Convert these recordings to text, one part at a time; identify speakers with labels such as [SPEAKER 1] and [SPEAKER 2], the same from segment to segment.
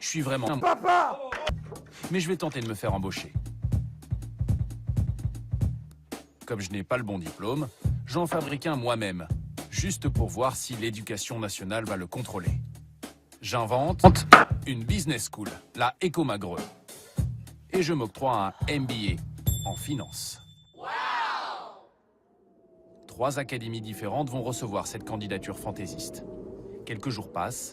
[SPEAKER 1] Je suis vraiment un papa. Mais je vais tenter de me faire embaucher. Comme je n'ai pas le bon diplôme, j'en fabrique un moi-même, juste pour voir si l'éducation nationale va le contrôler. J'invente une business school, la Écomagreux. Et je m'octroie un MBA en finance. 3 académies différentes vont recevoir cette candidature fantaisiste. Quelques jours passent,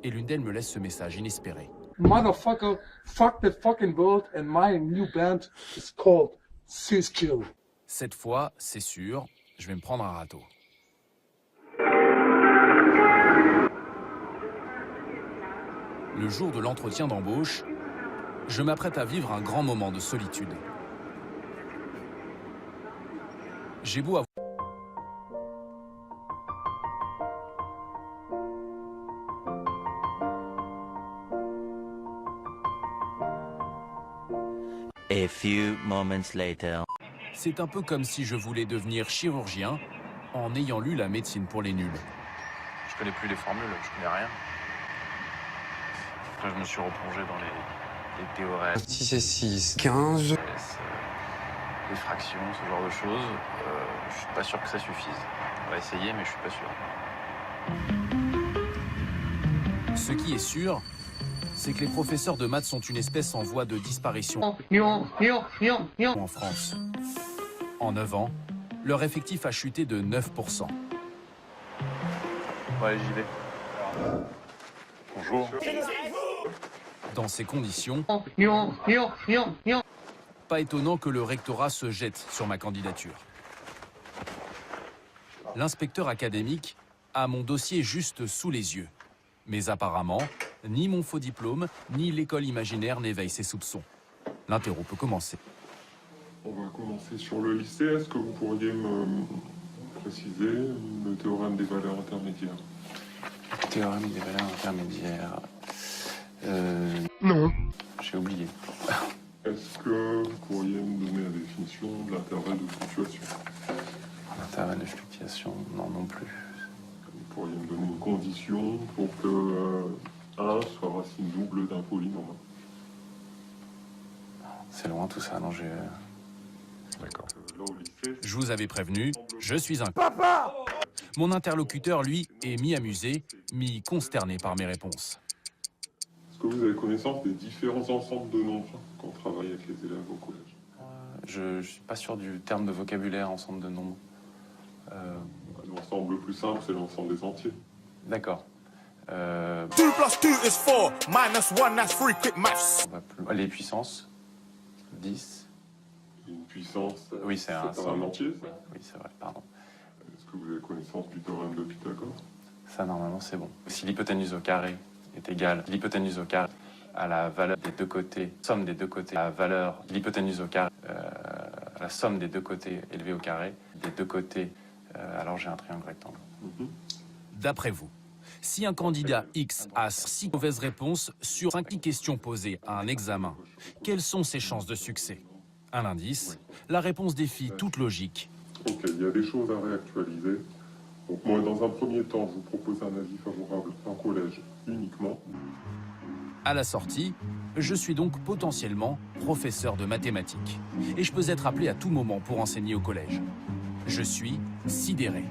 [SPEAKER 1] et l'une d'elles me laisse ce message inespéré.
[SPEAKER 2] Motherfucker, fuck the fucking world and my new band is called Siskill.
[SPEAKER 1] Cette fois, c'est sûr, je vais me prendre un râteau. Le jour de l'entretien d'embauche, je m'apprête à vivre un grand moment de solitude. J'ai beau avoir...
[SPEAKER 3] A few moments later.
[SPEAKER 1] C'est un peu comme si je voulais devenir chirurgien en ayant lu la médecine pour les nuls.
[SPEAKER 4] Je connais plus les formules, je connais rien. Après, je me suis replongé dans les théorèmes.
[SPEAKER 5] 6 et 6, 15.
[SPEAKER 4] Les fractions, ce genre de choses. Je suis pas sûr que ça suffise. On va essayer, mais je suis pas sûr.
[SPEAKER 1] Ce qui est sûr, c'est que les professeurs de maths sont une espèce en voie de disparition en France. En 9 ans, leur effectif a chuté de 9%.
[SPEAKER 4] Bon, allez, j'y vais. Bonjour.
[SPEAKER 1] Dans ces conditions, pas étonnant que le rectorat se jette sur ma candidature. L'inspecteur académique a mon dossier juste sous les yeux. Mais apparemment, ni mon faux diplôme, ni l'école imaginaire n'éveillent ses soupçons. L'interro peut commencer.
[SPEAKER 6] On va commencer sur le lycée. Est-ce que vous pourriez me préciser le théorème des valeurs intermédiaires?
[SPEAKER 4] Théorème des valeurs intermédiaires.
[SPEAKER 5] Non.
[SPEAKER 4] J'ai oublié.
[SPEAKER 6] Est-ce que vous pourriez me donner la définition de l'intervalle de fluctuation?
[SPEAKER 4] L'intervalle de fluctuation, non plus.
[SPEAKER 6] Vous pourriez me donner une condition pour que 1 soit racine double d'un polynôme?
[SPEAKER 4] C'est loin tout ça, non, j'ai...
[SPEAKER 6] D'accord. Là, au lycée,
[SPEAKER 1] Je vous avais prévenu, je suis un papa. Mon interlocuteur, lui, est mi-amusé, mi-consterné par mes réponses.
[SPEAKER 6] est-ce que vous avez connaissance des différents ensembles de nombres quand on travaille avec les élèves au collège?
[SPEAKER 4] Je suis pas sûr du terme de vocabulaire, ensemble de nombres.
[SPEAKER 6] L'ensemble le plus simple, c'est l'ensemble des entiers.
[SPEAKER 4] D'accord.
[SPEAKER 7] 2 plus 2 is 4, minus 1, that's 3, quick maths.
[SPEAKER 4] On va plus... Les puissances. 10.
[SPEAKER 6] Une puissance,
[SPEAKER 4] Oui, c'est un
[SPEAKER 6] entier, ça?
[SPEAKER 4] Oui, c'est vrai, pardon.
[SPEAKER 6] Est-ce que vous avez connaissance du théorème de Pythagore?
[SPEAKER 4] Ça, normalement, c'est bon. Si l'hypoténuse au carré est égale, l'hypoténuse au carré à la valeur des deux côtés, somme des deux côtés, la valeur, l'hypoténuse au carré, la somme des deux côtés élevée au carré, des deux côtés, alors j'ai un triangle rectangle.
[SPEAKER 1] D'après vous, si un candidat X a 6 mauvaises réponses sur 5 questions posées à un examen, quelles sont ses chances de succès? Un indice, la réponse défie toute logique.
[SPEAKER 6] Ok, il y a des choses à réactualiser. Donc moi, dans un premier temps, je vous propose un avis favorable en collège uniquement.
[SPEAKER 1] À la sortie, je suis donc potentiellement professeur de mathématiques. Et je peux être appelé à tout moment pour enseigner au collège. Je suis sidéré.